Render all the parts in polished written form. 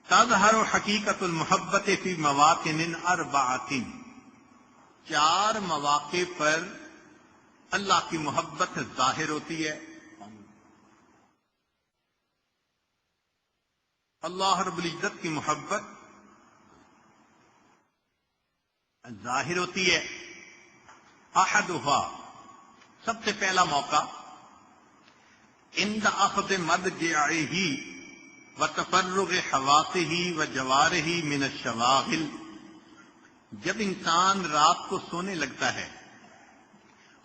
تظہر حقیقت المحبت فی مواطن اربعۃ، 4 مواقع پر اللہ کی محبت ظاہر ہوتی ہے۔ اللہ رب العزت کی محبت ظاہر ہوتی ہے۔ احدھا، سب سے پہلا موقع، عند اخذ مضجعہ وتفرغ حواسہ وجوارہ من الشواغل، جب انسان رات کو سونے لگتا ہے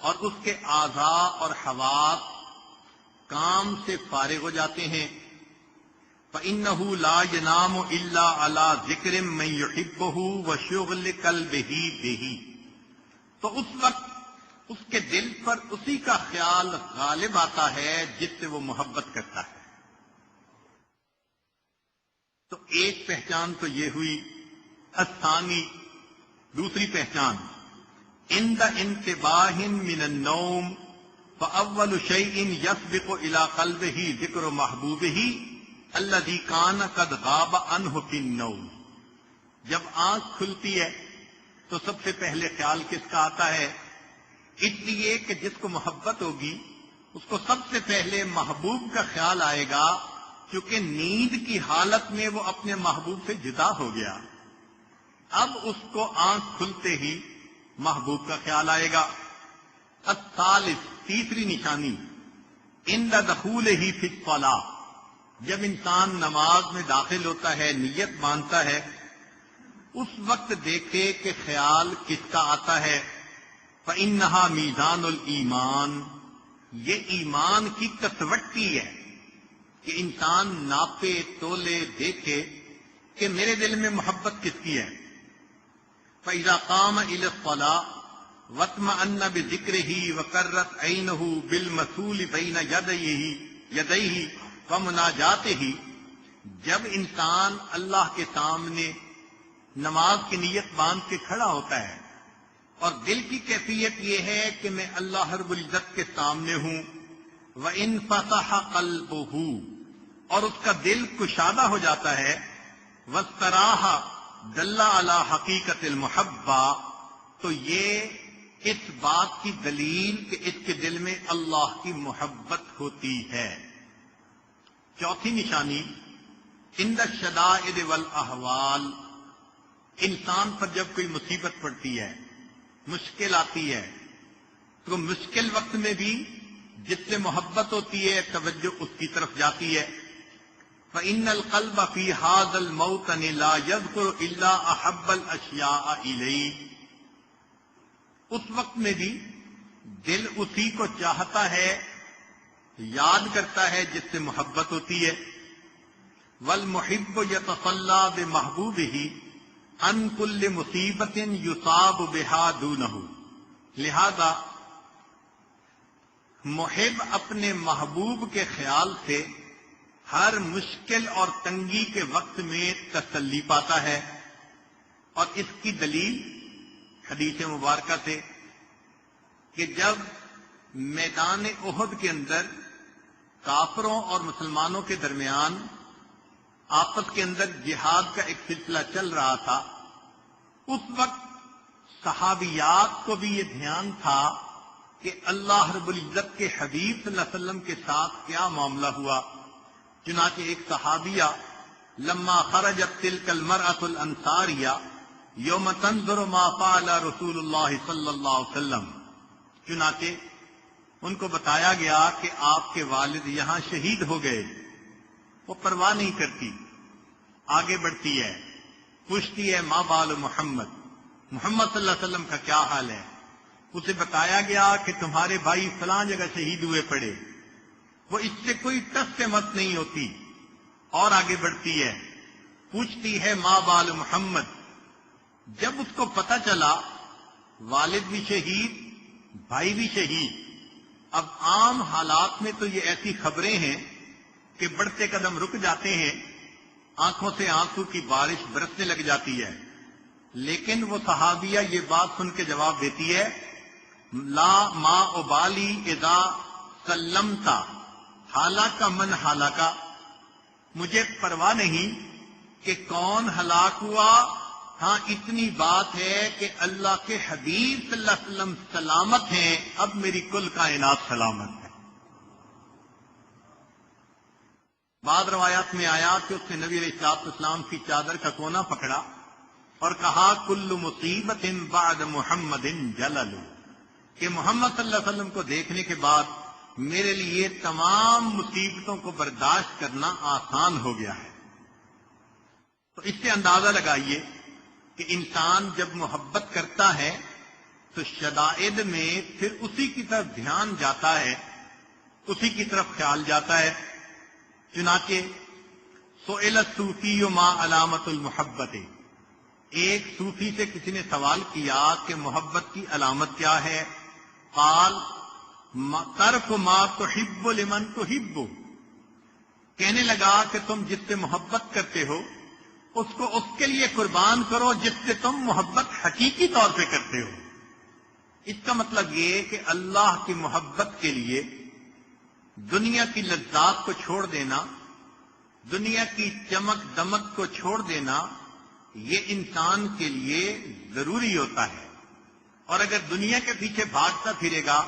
اور اس کے اعضاء اور حواس کام سے فارغ ہو جاتے ہیں، فإنہ لا ینام الا علی ذکر من یحبہ وشغل قلبہ بہ، تو اس وقت اس کے دل پر اسی کا خیال غالب آتا ہے جس سے وہ محبت کرتا ہے۔ تو ایک پہچان تو یہ ہوئی۔ الثانی، دوسری پہچان، عند انتباہ من النوم فاول شیء یسبق الى قلبہ ذکر محبوبہ الذی کان قد غاب عنہ فی النوم، جب آنکھ کھلتی ہے تو سب سے پہلے خیال کس کا آتا ہے؟ اس لیے کہ جس کو محبت ہوگی اس کو سب سے پہلے محبوب کا خیال آئے گا، کیونکہ نیند کی حالت میں وہ اپنے محبوب سے جدا ہو گیا۔ اب اس کو آنکھ کھلتے ہی محبوب کا خیال آئے گا۔ الثالث، تیسری نشانی، عند دخولہ فی الصلاۃ، جب انسان نماز میں داخل ہوتا ہے، نیت باندھتا ہے، اس وقت دیکھے کہ خیال کس کا آتا ہے؟ فإنہا میزان الایمان، یہ ایمان کی کسوٹی ہے کہ انسان ناپے تولے دیکھے کہ میرے دل میں محبت کس کی ہے۔ فإذا قام إلى الصلاة واطمأن بذکرہ وقرت عینہ بالمسول بین یدیہ ومناجاتہ، جب انسان اللہ کے سامنے نماز کی نیت باندھ کے کھڑا ہوتا ہے اور دل کی کیفیت یہ ہے کہ میں اللہ رب العزت کے سامنے ہوں، وَإِنْفَتَحَ قَلْبُهُ، اور اس کا دل کشادہ ہو جاتا ہے، وَاسْتَرَاحَ دَلَّ عَلَى حَقِيقَةِ الْمُحَبَّةِ، تو یہ اس بات کی دلیل کہ اس کے دل میں اللہ کی محبت ہوتی ہے۔ چوتھی نشانی، عند الشدائد والاحوال، انسان پر جب کوئی مصیبت پڑتی ہے، مشکل آتی ہے، تو مشکل وقت میں بھی جس سے محبت ہوتی ہے توجہ اس کی طرف جاتی ہے۔ فإن القلب في هذا الموطن لا يذكر إلا أحب الأشياء إليه، اس وقت میں بھی دل اسی کو چاہتا ہے، یاد کرتا ہے جس سے محبت ہوتی ہے۔ والمحب يتصلى بمحبوبه عن كل مصیبت یصاب بها دونہ، لہذا محب اپنے محبوب کے خیال سے ہر مشکل اور تنگی کے وقت میں تسلی پاتا ہے۔ اور اس کی دلیل حدیث مبارکہ سے کہ جب میدان احد کے اندر کافروں اور مسلمانوں کے درمیان آپس کے اندر جہاد کا ایک سلسلہ چل رہا تھا، اس وقت صحابیات کو بھی یہ دھیان تھا کہ اللہ رب العزت کے حبیب صلی اللہ علیہ وسلم کے ساتھ کیا معاملہ ہوا۔ چنانچہ ایک صحابیہ لما خرجت تلک المرأة الانصاریہ یوم تنظر ما فعل رسول اللہ صلی اللہ علیہ وسلم، چنانچہ ان کو بتایا گیا کہ آپ کے والد یہاں شہید ہو گئے۔ وہ پرواہ نہیں کرتی، آگے بڑھتی ہے، پوچھتی ہے ما بال محمد، محمد صلی اللہ علیہ وسلم کا کیا حال ہے؟ اسے بتایا گیا کہ تمہارے بھائی فلاں جگہ شہید ہوئے پڑے۔ وہ اس سے کوئی ٹس سے مت نہیں ہوتی، اور آگے بڑھتی ہے، پوچھتی ہے ما بال محمد۔ جب اس کو پتہ چلا والد بھی شہید، بھائی بھی شہید، اب عام حالات میں تو یہ ایسی خبریں ہیں کہ بڑھتے قدم رک جاتے ہیں، آنکھوں سے آنسو کی بارش برسنے لگ جاتی ہے، لیکن وہ صحابیہ یہ بات سن کے جواب دیتی ہے، لا ما ابالی اذا سلمتا حالک من حالک، مجھے پرواہ نہیں کہ کون ہلاک ہوا؟ ہاں اتنی بات ہے کہ اللہ کے حبیب صلی اللہ علیہ وسلم سلامت ہیں، اب میری کل کائنات سلامت ہے۔ بعض روایات میں آیا کہ اس نے نبی علیہ الصلوۃ والسلام کی چادر کا کونا پکڑا اور کہا کل مصیبت بعد محمد جلل، کہ محمد صلی اللہ علیہ وسلم کو دیکھنے کے بعد میرے لیے تمام مصیبتوں کو برداشت کرنا آسان ہو گیا ہے۔ تو اس سے اندازہ لگائیے کہ انسان جب محبت کرتا ہے تو شدائد میں پھر اسی کی طرف دھیان جاتا ہے، اسی کی طرف خیال جاتا ہے۔ چنانچہ سئل الصوفی ما علامت المحبت، ایک صوفی سے کسی نے سوال کیا کہ محبت کی علامت کیا ہے؟ قال ترک ما تحب لمن تحب، کہنے لگا کہ تم جس سے محبت کرتے ہو اس کو اس کے لیے قربان کرو جس سے تم محبت حقیقی طور پہ کرتے ہو۔ اس کا مطلب یہ کہ اللہ کی محبت کے لیے دنیا کی لذات کو چھوڑ دینا، دنیا کی چمک دمک کو چھوڑ دینا، یہ انسان کے لیے ضروری ہوتا ہے۔ اور اگر دنیا کے پیچھے بھاگتا پھرے گا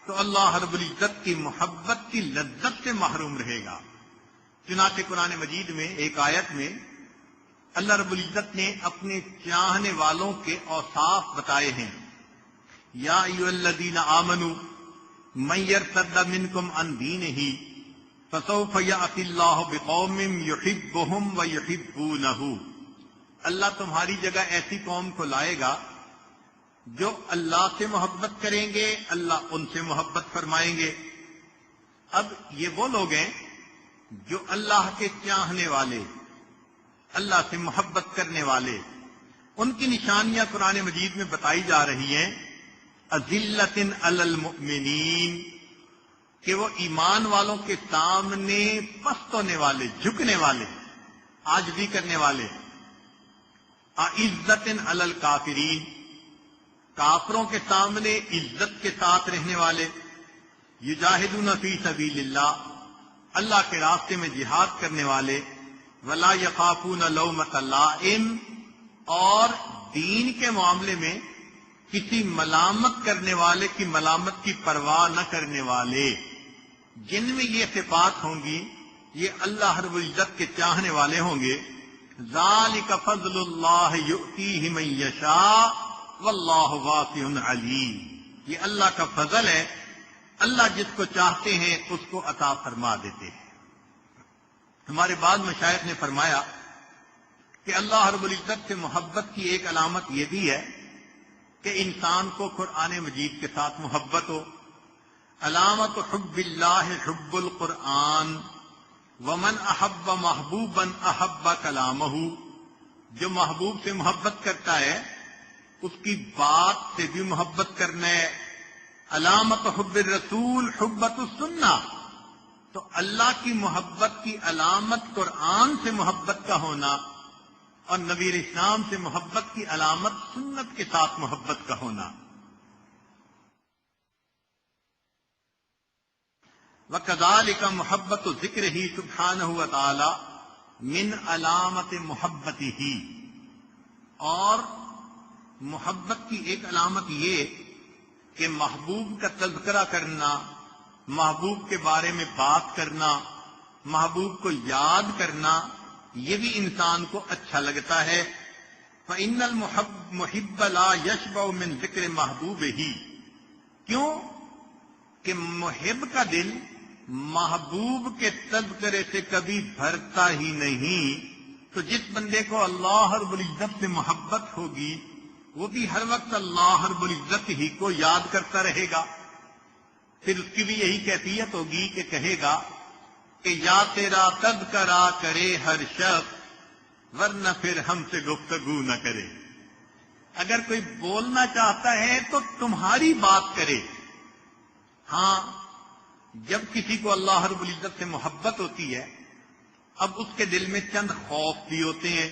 تو اللہ رب العزت کی محبت کی لذت سے محروم رہے گا۔ چنانچہ قرآن مجید میں ایک آیت میں اللہ رب العزت نے اپنے چاہنے والوں کے اوصاف بتائے ہیں۔ یا ایھا الذین آمنوا من یرتد منکم عن دینہ فسوف یأتی اللہ بقوم یحبہم ویحبونہ، اللہ تمہاری جگہ ایسی قوم کو لائے گا جو اللہ سے محبت کریں گے، اللہ ان سے محبت فرمائیں گے۔ اب یہ وہ لوگ ہیں جو اللہ کے چاہنے والے، اللہ سے محبت کرنے والے، ان کی نشانیاں قرآن مجید میں بتائی جا رہی ہیں۔ اذلۃ علی المؤمنین، کہ وہ ایمان والوں کے سامنے پست ہونے والے، جھکنے والے، عاجزی کرنے والے۔ اعزۃ علی الکافرین، کافروں کے سامنے عزت کے ساتھ رہنے والے۔ یجاہدون فی سبیل اللہ، اللہ کے راستے میں جہاد کرنے والے۔ ولا یخافون لومۃ لائم، اور دین کے معاملے میں کسی ملامت کرنے والے کی ملامت کی پرواہ نہ کرنے والے۔ جن میں یہ صفات ہوں گی یہ اللہ رب العزت کے چاہنے والے ہوں گے۔ ذالک فضل اللہ یؤتیہ من یشاء واللہ واسع علیم، یہ اللہ کا فضل ہے، اللہ جس کو چاہتے ہیں اس کو عطا فرما دیتے ہیں۔ ہمارے بعض مشائخ نے فرمایا کہ اللہ رب العزت سے محبت کی ایک علامت یہ بھی ہے کہ انسان کو قرآن مجید کے ساتھ محبت ہو۔ علامت حب اللہ حب القرآن، ومن احب محبوبا احب کلامہ، جو محبوب سے محبت کرتا ہے اس کی بات سے بھی محبت کرنا ہے۔ علامت حب الرسول حبت السنہ، تو اللہ کی محبت کی علامت قرآن سے محبت کا ہونا، اور نبی اسلام سے محبت کی علامت سنت کے ساتھ محبت کا ہونا۔ وَكَذَلِكَ مُحَبَّةُ ذِكْرِهِ سُبْحَانَهُ وَتَعَالَى مِنْ عَلَامَةِ مُحَبَّتِهِ، اور محبت کی ایک علامت یہ کہ محبوب کا تذکرہ کرنا، محبوب کے بارے میں بات کرنا، محبوب کو یاد کرنا، یہ بھی انسان کو اچھا لگتا ہے۔ فَإِنَّ الْمُحِبَّ لَا يَشْبَعُ مِنْ ذِكْرِ مَحْبُوبِهِ، کیوں کہ محب کا دل محبوب کے تذکرے سے کبھی بھرتا ہی نہیں۔ تو جس بندے کو اللہ رب العزت سے محبت ہوگی وہ بھی ہر وقت اللہ رب العزت ہی کو یاد کرتا رہے گا۔ پھر اس کی بھی یہی کیفیت ہوگی کہ کہے گا کہ یا تیرا تذکرہ کرے ہر شخص، ورنہ پھر ہم سے گفتگو نہ کرے۔ اگر کوئی بولنا چاہتا ہے تو تمہاری بات کرے۔ ہاں، جب کسی کو اللہ رب العزت سے محبت ہوتی ہے اب اس کے دل میں چند خوف بھی ہوتے ہیں۔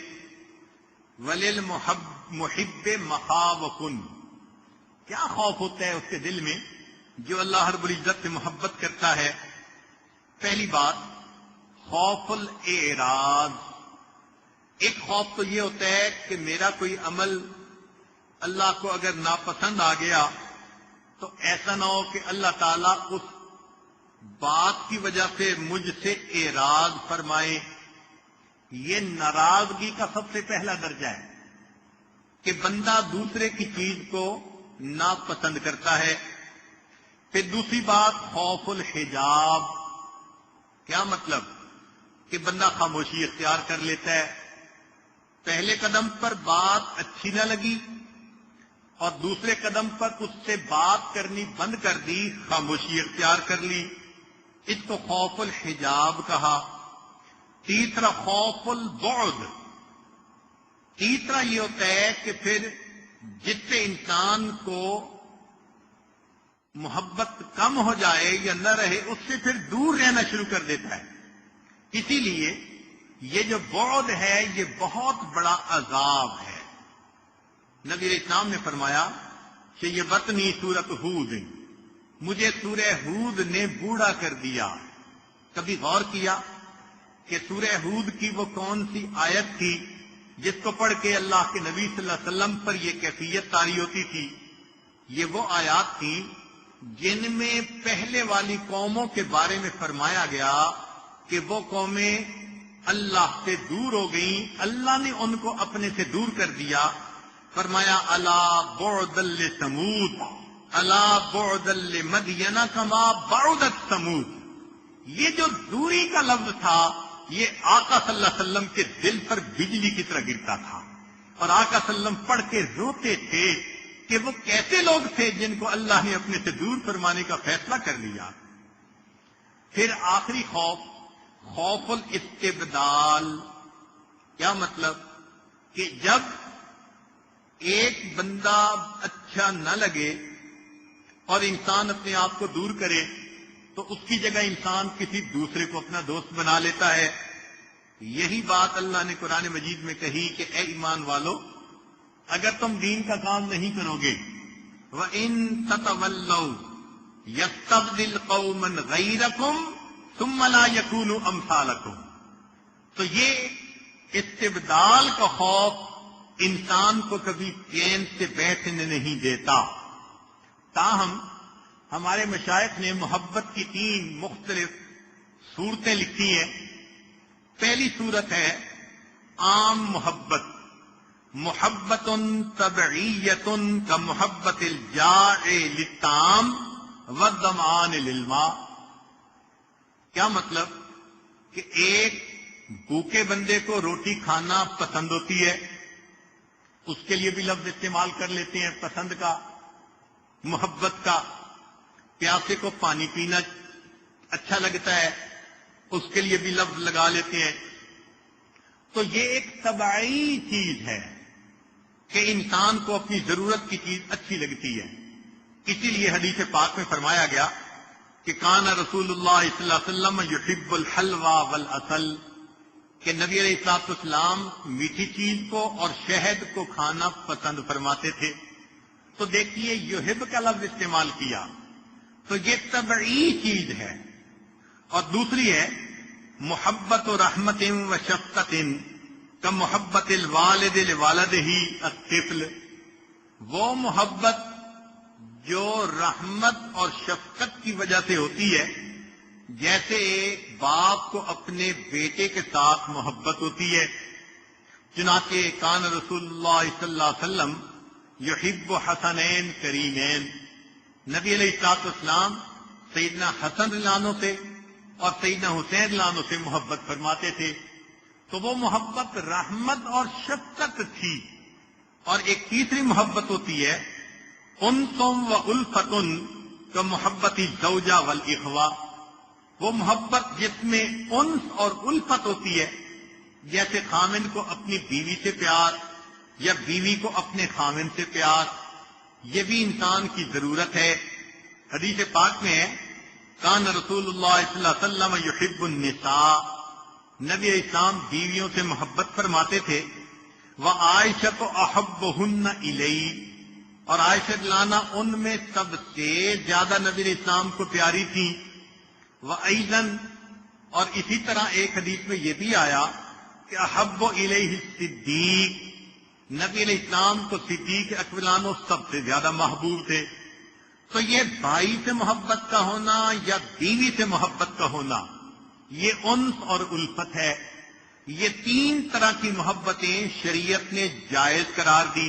وَلِلْمُحِبِّ مَخَاوَفٌ، کیا خوف ہوتا ہے اس کے دل میں جو اللہ رب العزت سے محبت کرتا ہے؟ پہلی بات خوف الاعراض، ایک خوف تو یہ ہوتا ہے کہ میرا کوئی عمل اللہ کو اگر ناپسند آ گیا تو ایسا نہ ہو کہ اللہ تعالیٰ اس بات کی وجہ سے مجھ سے اعراض فرمائے. یہ ناراضگی کا سب سے پہلا درجہ ہے کہ بندہ دوسرے کی چیز کو ناپسند کرتا ہے. پھر دوسری بات خوف الحجاب. کیا مطلب؟ کہ بندہ خاموشی اختیار کر لیتا ہے. پہلے قدم پر بات اچھی نہ لگی اور دوسرے قدم پر اس سے بات کرنی بند کر دی، خاموشی اختیار کر لی. اس کو خوف الحجاب کہا. تیسرا خوف البعد. تیسرا یہ ہوتا ہے کہ پھر جس سے انسان کو محبت کم ہو جائے یا نہ رہے اس سے پھر دور رہنا شروع کر دیتا ہے. اسی لیے یہ جو بعد ہے یہ بہت بڑا عذاب ہے. نبی علیہ السلام نے فرمایا کہ یہ بطنی سورت ہود، مجھے سورہ ہود نے بوڑھا کر دیا. کبھی غور کیا کہ سورہ ہود کی وہ کون سی آیت تھی جس کو پڑھ کے اللہ کے نبی صلی اللہ علیہ وسلم پر یہ کیفیت طاری ہوتی تھی؟ یہ وہ آیات تھیں جن میں پہلے والی قوموں کے بارے میں فرمایا گیا کہ وہ قومیں اللہ سے دور ہو گئیں، اللہ نے ان کو اپنے سے دور کر دیا. فرمایا الا بعدا لثمود الا بعدا لمدین کما بعدت ثمود. یہ جو دوری کا لفظ تھا یہ آقا صلی اللہ علیہ وسلم کے دل پر بجلی کی طرح گرتا تھا اور آقا صلی اللہ علیہ وسلم پڑھ کے روتے تھے کہ وہ کیسے لوگ تھے جن کو اللہ نے اپنے سے دور فرمانے کا فیصلہ کر لیا. پھر آخری خوف، خوف الاستبدال. کیا مطلب؟ کہ جب ایک بندہ اچھا نہ لگے اور انسان اپنے آپ کو دور کرے تو اس کی جگہ انسان کسی دوسرے کو اپنا دوست بنا لیتا ہے. یہی بات اللہ نے قرآن مجید میں کہی کہ اے ایمان والو، اگر تم دین کا کام نہیں کرو گے وَإِن تَتَوَلَّوْا يَسْتَبْدِلْ قَوْمًا غَيْرَكُمْ ثُمَّ لَا يَكُونُوا أَمْثَالَكُمْ. تو یہ استبدال کا خوف انسان کو کبھی چین سے بیٹھنے نہیں دیتا. تاہم ہمارے مشائخ نے محبت کی 3 مختلف صورتیں لکھی ہیں. پہلی صورت ہے عام محبت، محبت طبعیت کا محبت الجاع للطعام والظمآن للماء. کیا مطلب؟ کہ ایک بھوکے بندے کو روٹی کھانا پسند ہوتی ہے، اس کے لیے بھی لفظ استعمال کر لیتے ہیں پسند کا، محبت کا. پیاسے کو پانی پینا اچھا لگتا ہے، اس کے لیے بھی لفظ لگا لیتے ہیں. تو یہ ایک طبعی چیز ہے کہ انسان کو اپنی ضرورت کی چیز اچھی لگتی ہے. اسی لیے حدیث پاک میں فرمایا گیا کہ کان رسول اللہ صلی اللہ علیہ وسلم یحب الحلوى والعسل، کہ نبی علیہ الصلوۃ والسلام میٹھی چیز کو اور شہد کو کھانا پسند فرماتے تھے. تو دیکھیے یحب کا لفظ استعمال کیا تو یہ طبعی چیز ہے. اور دوسری ہے محبت و رحمت و شفقت کا محبت الوالد لوالدہ الطفل. وہ محبت جو رحمت اور شفقت کی وجہ سے ہوتی ہے، جیسے باپ کو اپنے بیٹے کے ساتھ محبت ہوتی ہے. چنانچہ کان رسول اللہ صلی اللہ علیہ وسلم یحب حسنین کریمین. نبی علیہ الصلوۃ والسلام سیدنا حسن رضی اللہ عنہ سے اور سیدنا حسین رضی اللہ عنہ سے محبت فرماتے تھے. تو وہ محبت رحمت اور شفقت تھی. اور ایک تیسری محبت ہوتی ہے انسم و الفتن کا محبت الزوجہ والاخوہ. وہ محبت جس میں انس اور الفت ہوتی ہے، جیسے خامن کو اپنی بیوی سے پیار یا بیوی کو اپنے خامن سے پیار. یہ بھی انسان کی ضرورت ہے. حدیث پاک میں ہے کان رسول اللہ صلی اللہ علیہ وسلم یحب النساء. نبی اسلام بیویوں سے محبت فرماتے تھے. وعائشہ احبہن الی، اور عائشہ لانا ان میں سب سے زیادہ نبی اسلام کو پیاری تھی. وَأَيْضًا، اور اسی طرح ایک حدیث میں یہ بھی آیا کہ احب الیہ الصدیق، نبی علیہ السلام کو صدیق اکبر سب سے زیادہ محبوب تھے. تو یہ بھائی سے محبت کا ہونا یا بیوی سے محبت کا ہونا، یہ انس اور الفت ہے. یہ تین طرح کی محبتیں شریعت نے جائز قرار دی.